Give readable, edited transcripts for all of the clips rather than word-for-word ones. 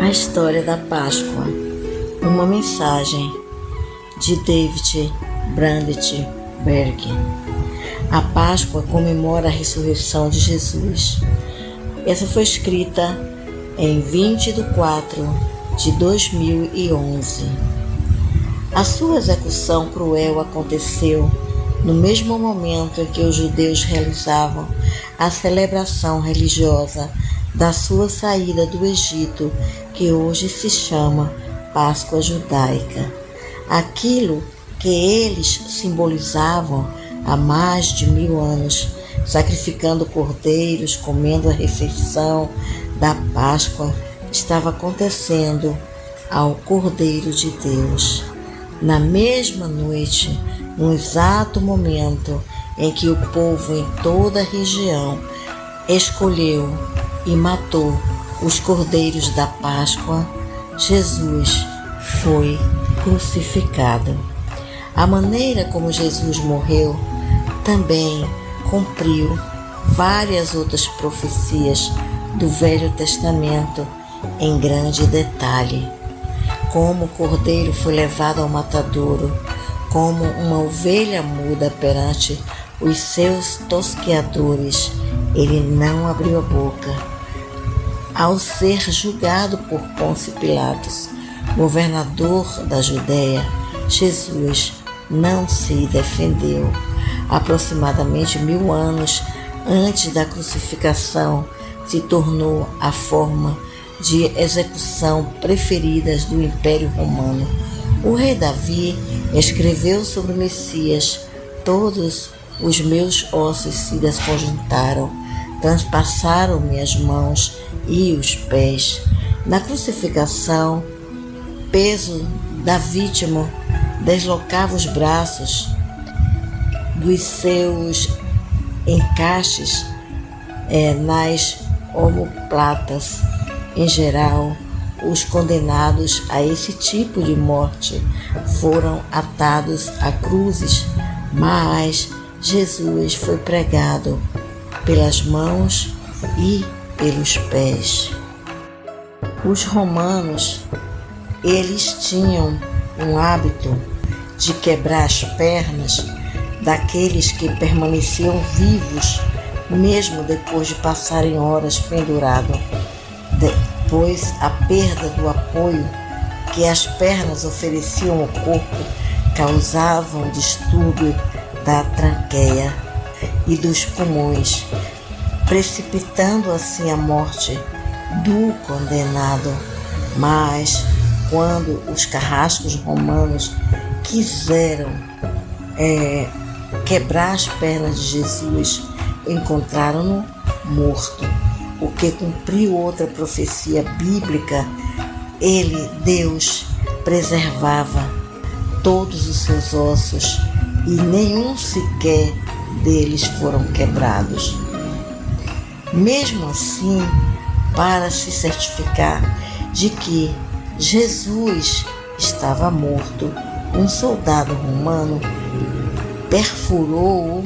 A História da Páscoa, uma mensagem de David Brandenberg. A Páscoa comemora a ressurreição de Jesus. Essa foi escrita em 20 de 4 de 2011. A sua execução cruel aconteceu no mesmo momento em que os judeus realizavam a celebração religiosa da sua saída do Egito, que hoje se chama Páscoa Judaica. Aquilo que eles simbolizavam há mais de 1000 anos, sacrificando cordeiros, comendo a refeição da Páscoa, estava acontecendo ao Cordeiro de Deus. Na mesma noite, no exato momento em que o povo em toda a região escolheu e matou os cordeiros da Páscoa, Jesus foi crucificado. A maneira como Jesus morreu também cumpriu várias outras profecias do Velho Testamento em grande detalhe. Como o cordeiro foi levado ao matadouro, como uma ovelha muda perante os seus tosqueadores, ele não abriu a boca. Ao ser julgado por Pôncio Pilatos, governador da Judéia, Jesus não se defendeu. Aproximadamente 1000 anos antes da crucificação, se tornou a forma de execução preferida do Império Romano. O rei Davi escreveu sobre o Messias: todos os meus ossos se desconjuntaram, transpassaram-me as mãos e os pés. Na crucificação, peso da vítima deslocava os braços dos seus encaixes nas omoplatas. Em geral, os condenados a esse tipo de morte foram atados a cruzes, mas Jesus foi pregado pelas mãos e pelos pés. Os romanos, eles tinham um hábito de quebrar as pernas daqueles que permaneciam vivos, mesmo depois de passarem horas pendurados, pois a perda do apoio que as pernas ofereciam ao corpo causava um distúrbio da traqueia e dos pulmões, precipitando assim a morte do condenado. Mas quando os carrascos romanos quiseram quebrar as pernas de Jesus, encontraram-no morto, o que cumpriu outra profecia bíblica. Deus preservava todos os seus ossos e nenhum sequer deles foram quebrados. Mesmo assim, para se certificar de que Jesus estava morto, um soldado romano perfurou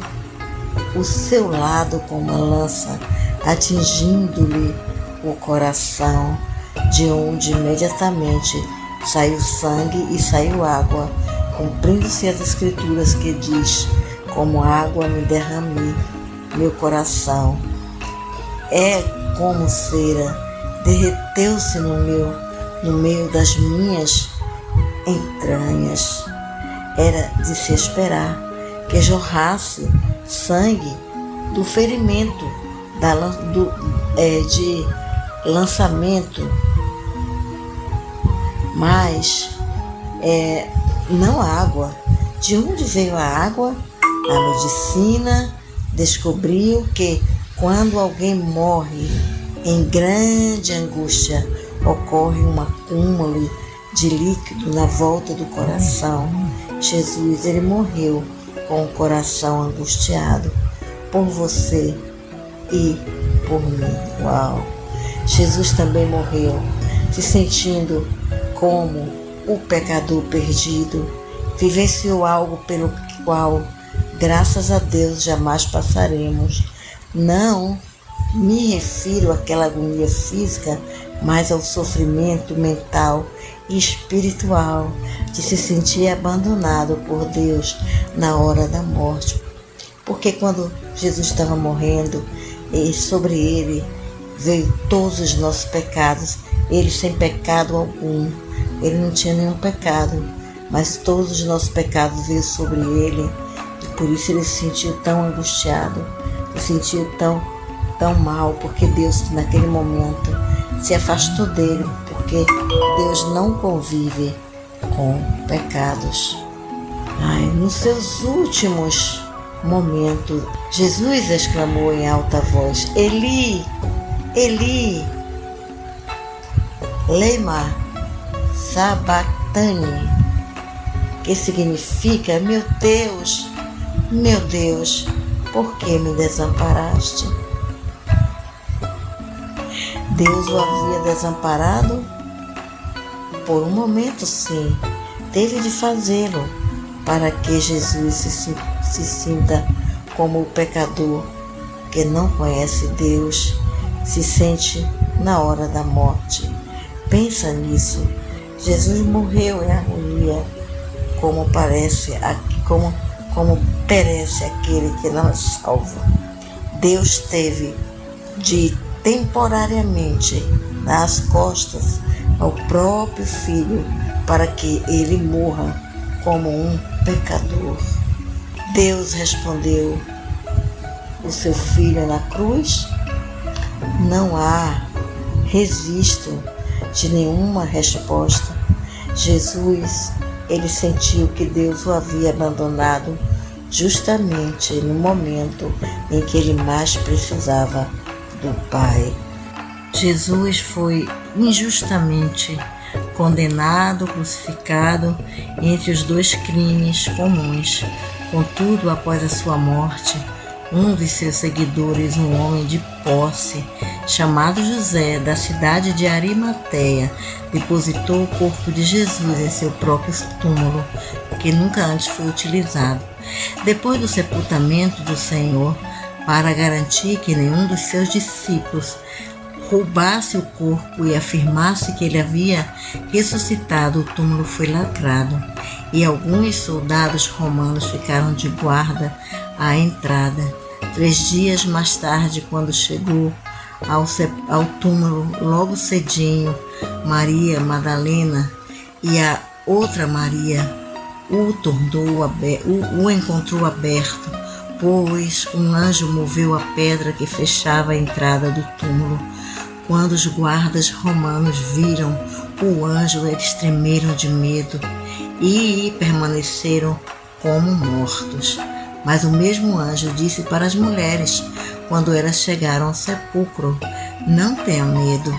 o seu lado com uma lança, atingindo-lhe o coração, de onde imediatamente saiu sangue e saiu água, cumprindo-se as escrituras que diz: como água me derramei meu coração, é como cera, derreteu-se no meio das minhas entranhas. Era de se esperar que jorrasse sangue do ferimento de lançamento, mas não água. De onde veio a água? A medicina descobriu que quando alguém morre em grande angústia, ocorre um acúmulo de líquido na volta do coração. Jesus, ele morreu com o coração angustiado por você e por mim. Uau! Jesus também morreu se sentindo como o pecador perdido. Vivenciou algo pelo qual, graças a Deus, jamais passaremos. Não me refiro àquela agonia física mas ao sofrimento mental e espiritual de se sentir abandonado por Deus na hora da morte. Porque quando Jesus estava morrendo, sobre ele veio todos os nossos pecados, ele sem pecado algum, ele não tinha nenhum pecado, mas todos os nossos pecados veio sobre ele, e por isso ele se sentiu tão angustiado, se sentiu tão mal, porque Deus naquele momento se afastou dele, porque Deus não convive com pecados. Nos seus últimos momentos, Jesus exclamou em alta voz: Eli, Eli, lema sabachthani, que significa: meu Deus, por que me desamparaste? Deus o havia desamparado? Por um momento, sim, teve de fazê-lo para que Jesus se sinta como o pecador que não conhece Deus, se sente na hora da morte. Pensa nisso. Jesus morreu em agonia, como perece aquele que não é salvo. Deus teve de temporariamente dar as costas ao próprio Filho para que ele morra como um pecador. Deus respondeu o seu Filho na cruz? Não há registro de nenhuma resposta. Jesus, ele sentiu que Deus o havia abandonado justamente no momento em que ele mais precisava do Pai. Jesus foi injustamente condenado, crucificado entre os dois crimes comuns. Contudo, após a sua morte, um de seus seguidores, um homem de posse, chamado José, da cidade de Arimateia, depositou o corpo de Jesus em seu próprio túmulo, que nunca antes foi utilizado. Depois do sepultamento do Senhor, para garantir que nenhum dos seus discípulos roubasse o corpo e afirmasse que ele havia ressuscitado, o túmulo foi lacrado, e alguns soldados romanos ficaram de guarda à entrada. 3 dias mais tarde, quando chegou ao túmulo, logo cedinho, Maria Madalena e a outra Maria o encontrou aberto, pois um anjo moveu a pedra que fechava a entrada do túmulo. Quando os guardas romanos viram o anjo, eles tremeram de medo e permaneceram como mortos. Mas o mesmo anjo disse para as mulheres, quando elas chegaram ao sepulcro: não tenham medo,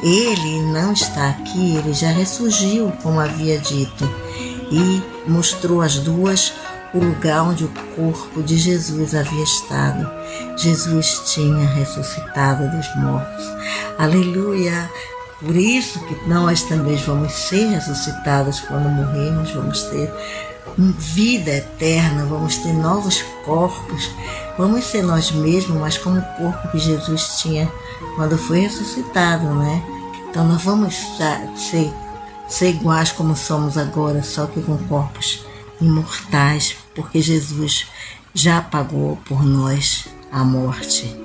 ele não está aqui, ele já ressurgiu, como havia dito. E mostrou às duas o lugar onde o corpo de Jesus havia estado. Jesus tinha ressuscitado dos mortos. Aleluia! Por isso que nós também vamos ser ressuscitados quando morrermos, vamos ter vida eterna, vamos ter novos corpos, vamos ser nós mesmos, mas como o corpo que Jesus tinha quando foi ressuscitado, né? Então nós vamos ser iguais como somos agora, só que com corpos imortais, porque Jesus já pagou por nós a morte.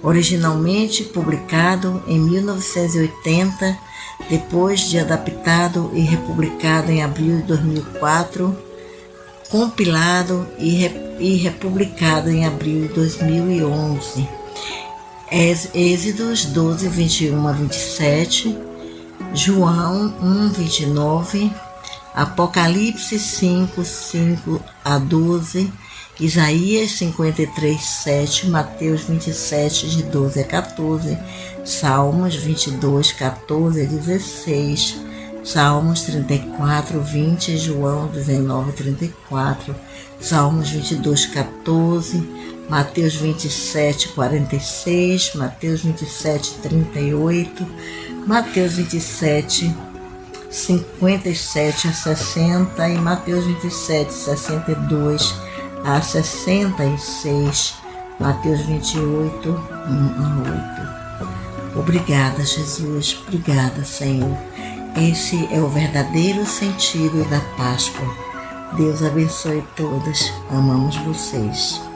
Originalmente publicado em 1980, depois de adaptado e republicado em abril de 2004, compilado e republicado em abril de 2011. Êxodos 12, 21 a 27, João 1, 29, Apocalipse 5, 5 a 12, Isaías 53, 7, Mateus 27, de 12 a 14, Salmos 22, 14 a 16, Salmos 34, 20, João 19, 34, Salmos 22, 14, Mateus 27, 46, Mateus 27, 38, Mateus 27, 57 a 60 e Mateus 27, 62 a 66, Mateus 28, 1 a 8. Obrigada, Jesus. Obrigada, Senhor. Esse é o verdadeiro sentido da Páscoa. Deus abençoe todas. Amamos vocês.